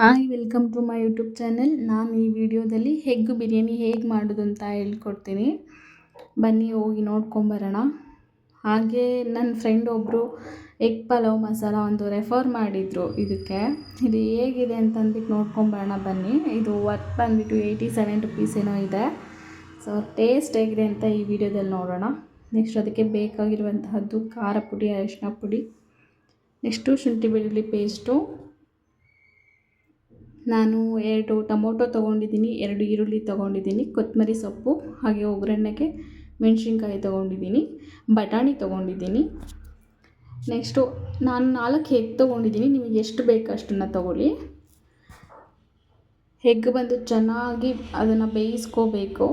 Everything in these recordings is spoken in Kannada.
Hi welcome to my YouTube channel. ನಾನು ಈ ವಿಡಿಯೋದಲ್ಲಿ ಎಗ್ ಬಿರಿಯಾನಿ ಹೇಗೆ ಮಾಡೋದು ಅಂತ ಹೇಳ್ಕೊಡ್ತೀನಿ. ಬನ್ನಿ ಹೋಗಿ ನೋಡ್ಕೊಂಬರೋಣ. ಹಾಗೆ ನನ್ನ ಫ್ರೆಂಡ್ ಒಬ್ಬರು ಎಗ್ ಪಲಾವ್ ಮಸಾಲ ಒಂದು ರೆಫರ್ ಮಾಡಿದರು. ಇದು ಹೇಗಿದೆ ಅಂತಂದ್ಬಿಟ್ಟು ನೋಡ್ಕೊಂಬರೋಣ ಬನ್ನಿ. ಇದು ವರ್ತ್ ಬಂದುಬಿಟ್ಟು 87 ರುಪೀಸ್ ಏನೋ ಇದೆ. ಸೊ ಟೇಸ್ಟ್ ಹೇಗಿದೆ ಅಂತ ಈ ವಿಡಿಯೋದಲ್ಲಿ ನೋಡೋಣ. ನೆಕ್ಸ್ಟ್ ಅದಕ್ಕೆ ಬೇಕಾಗಿರುವಂತಹದ್ದು ಖಾರ ಪುಡಿ, ಅರಿಶಿನ ಪುಡಿ, ನೆಕ್ಸ್ಟು ಶುಂಠಿ ಬೆಳ್ಳುಳ್ಳಿ ಪೇಸ್ಟು. ನಾನು 2 ಟೊಮೊಟೊ ತೊಗೊಂಡಿದ್ದೀನಿ, 2 ಈರುಳ್ಳಿ ತೊಗೊಂಡಿದ್ದೀನಿ, ಕೊತ್ತಂಬರಿ ಸೊಪ್ಪು, ಹಾಗೆ ಒಗ್ಗರಣೆಗೆ ಮೆಣಸಿನ್ಕಾಯಿ ತೊಗೊಂಡಿದ್ದೀನಿ, ಬಟಾಣಿ ತೊಗೊಂಡಿದ್ದೀನಿ. ನೆಕ್ಸ್ಟು ನಾನು 4 ಎಗ್ ತೊಗೊಂಡಿದ್ದೀನಿ. ನಿಮಗೆ ಎಷ್ಟು ಬೇಕು ಅಷ್ಟನ್ನು ತೊಗೊಳ್ಳಿ. ಎಗ್ ಬಂದು ಚೆನ್ನಾಗಿ ಅದನ್ನು ಬೇಯಿಸ್ಕೋಬೇಕು.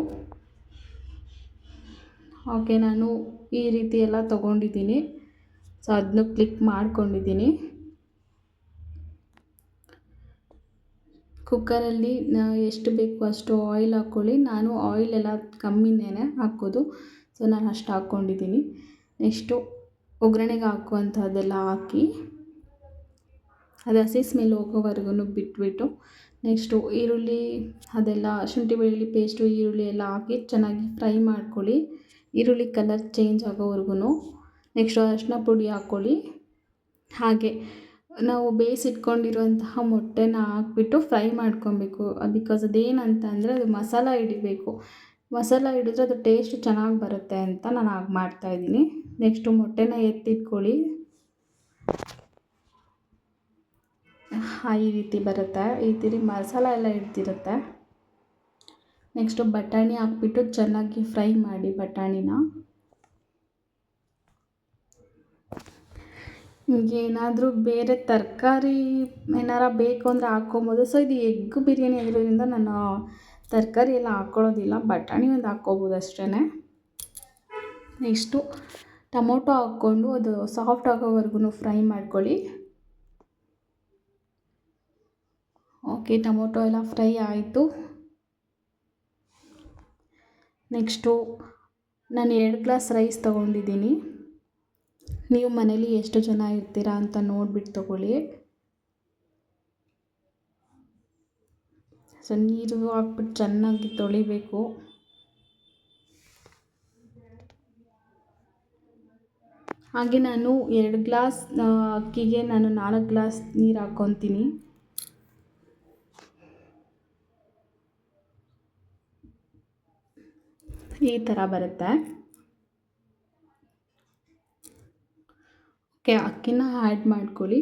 ಓಕೆ, ನಾನು ಈ ರೀತಿ ಎಲ್ಲ ತೊಗೊಂಡಿದ್ದೀನಿ. ಸೊ ಅದನ್ನು ಕ್ಲಿಕ್ ಮಾಡ್ಕೊಂಡಿದ್ದೀನಿ. ಕುಕ್ಕರಲ್ಲಿ ಎಷ್ಟು ಬೇಕು ಅಷ್ಟು ಆಯಿಲ್ ಹಾಕ್ಕೊಳ್ಳಿ. ನಾನು ಆಯಿಲ್ ಎಲ್ಲ ಕಮ್ಮಿನೇ ಹಾಕೋದು. ಸೊ ನಾನು ಅಷ್ಟು ಹಾಕ್ಕೊಂಡಿದ್ದೀನಿ. ನೆಕ್ಸ್ಟು ಒಗ್ಗರಣೆಗೆ ಹಾಕುವಂಥದ್ದೆಲ್ಲ ಹಾಕಿ ಅದು ಹಸಿ ಸ್ಮೆಲ್ ಹೋಗೋವರೆಗೂ ಬಿಟ್ಬಿಟ್ಟು, ನೆಕ್ಸ್ಟು ಈರುಳ್ಳಿ ಅದೆಲ್ಲ ಶುಂಠಿ ಬೆಳ್ಳುಳ್ಳಿ ಪೇಸ್ಟು, ಈರುಳ್ಳಿ ಎಲ್ಲ ಹಾಕಿ ಚೆನ್ನಾಗಿ ಫ್ರೈ ಮಾಡ್ಕೊಳ್ಳಿ. ಈರುಳ್ಳಿ ಕಲರ್ ಚೇಂಜ್ ಆಗೋವರೆಗೂ. ನೆಕ್ಸ್ಟು ಅರಿಶಿನ ಪುಡಿ ಹಾಕ್ಕೊಳ್ಳಿ. ಹಾಗೆ ನಾವು ಬೇಯಿಸಿಟ್ಕೊಂಡಿರುವಂತಹ ಮೊಟ್ಟೆನ ಹಾಕ್ಬಿಟ್ಟು ಫ್ರೈ ಮಾಡ್ಕೊಬೇಕು. ಬಿಕಾಸ್ ಅದೇನಂತ ಅಂದರೆ ಅದು ಮಸಾಲ ಹಿಡಿಬೇಕು. ಮಸಾಲ ಹಿಡಿದ್ರೆ ಅದು ಟೇಸ್ಟ್ ಚೆನ್ನಾಗಿ ಬರುತ್ತೆ ಅಂತ ನಾನು ಹಾಗೆ ಮಾಡ್ತಾಯಿದ್ದೀನಿ. ನೆಕ್ಸ್ಟು ಮೊಟ್ಟೆನ ಎತ್ತಿಟ್ಕೊಳ್ಳಿ. ಈ ರೀತಿ ಬರುತ್ತೆ. ಈ ರೀತಿ ಮಸಾಲ ಎಲ್ಲ ಹಿಡ್ದಿರುತ್ತೆ. ನೆಕ್ಸ್ಟು ಬಟಾಣಿ ಹಾಕ್ಬಿಟ್ಟು ಚೆನ್ನಾಗಿ ಫ್ರೈ ಮಾಡಿ ಬಟಾಣಿನ. ನಿಮಗೆ ಏನಾದರೂ ಬೇರೆ ತರಕಾರಿ ಏನಾರ ಬೇಕು ಅಂದರೆ ಹಾಕ್ಕೊಬೋದು. ಸೊ ಇದು ಎಗ್ ಬಿರಿಯಾನಿ ಆಗಿರೋದ್ರಿಂದ ನಾನು ತರಕಾರಿ ಎಲ್ಲ ಹಾಕ್ಕೊಳ್ಳೋದಿಲ್ಲ, ಬಟಾಣಿ ಒಂದು ಹಾಕ್ಕೋಬೋದು ಅಷ್ಟೇ. ನೆಕ್ಸ್ಟು ಟೊಮೊಟೊ ಹಾಕ್ಕೊಂಡು ಅದು ಸಾಫ್ಟ್ ಆಗೋವರೆಗೂ ಫ್ರೈ ಮಾಡ್ಕೊಳ್ಳಿ. ಓಕೆ, ಟೊಮೊಟೊ ಎಲ್ಲ ಫ್ರೈ ಆಯಿತು. ನೆಕ್ಸ್ಟು ನಾನು 2 ಗ್ಲಾಸ್ ರೈಸ್ ತೊಗೊಂಡಿದ್ದೀನಿ. ನೀವು ಮನೇಲಿ ಎಷ್ಟು ಜನ ಇರ್ತೀರಾ ಅಂತ ನೋಡಿಬಿಟ್ಟು ತೊಗೊಳ್ಳಿ. ಸೊ ನೀರು ಹಾಕ್ಬಿಟ್ಟು ಚೆನ್ನಾಗಿ ತೊಳಿಬೇಕು. ಹಾಗೆ ನಾನು 2 ಗ್ಲಾಸ್ ಅಕ್ಕಿಗೆ ನಾನು 4 ಗ್ಲಾಸ್ ನೀರು ಹಾಕ್ಕೊತೀನಿ. ಈ ಥರ ಬರುತ್ತೆ. ಓಕೆ, ಅಕ್ಕಿನ ಆ್ಯಡ್ ಮಾಡ್ಕೊಳ್ಳಿ.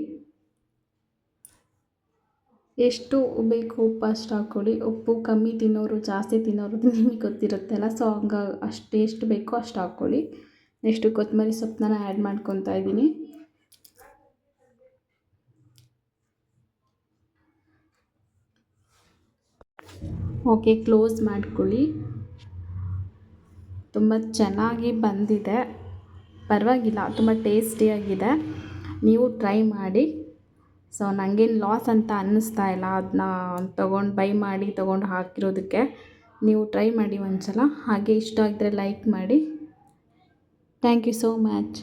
ಎಷ್ಟು ಬೇಕು ಉಪ್ಪು ಅಷ್ಟು ಹಾಕ್ಕೊಳ್ಳಿ. ಉಪ್ಪು ಕಮ್ಮಿ ತಿನ್ನೋರು, ಜಾಸ್ತಿ ತಿನ್ನೋರು ನಿಮಗೆ ಗೊತ್ತಿರುತ್ತಲ್ಲ. ಸೊ ಹಂಗಾಗಿ ಎಷ್ಟು ಬೇಕೋ ಅಷ್ಟು ಹಾಕ್ಕೊಳ್ಳಿ. ನೆಕ್ಸ್ಟು ಕೊತ್ತಂಬರಿ ಸೊಪ್ಪನ್ನ ಆ್ಯಡ್ ಮಾಡ್ಕೊತಾ ಇದ್ದೀನಿ. ಓಕೆ, ಕ್ಲೋಸ್ ಮಾಡ್ಕೊಳ್ಳಿ. ತುಂಬ ಚೆನ್ನಾಗಿ ಬಂದಿದೆ, ಪರವಾಗಿಲ್ಲ, ತುಂಬ ಟೇಸ್ಟಿಯಾಗಿದೆ. ನೀವು ಟ್ರೈ ಮಾಡಿ. ಸೊ ನನಗೇನು ಲಾಸ್ ಅಂತ ಅನ್ನಿಸ್ತಾ ಇಲ್ಲ ಅದನ್ನ ಬೈ ಮಾಡಿ ತೊಗೊಂಡು ಹಾಕಿರೋದಕ್ಕೆ. ನೀವು ಟ್ರೈ ಮಾಡಿ ಒಂದು ಸಲ. ಹಾಗೆ ಇಷ್ಟ ಆಗಿದ್ರೆ ಲೈಕ್ ಮಾಡಿ. Thank you so much.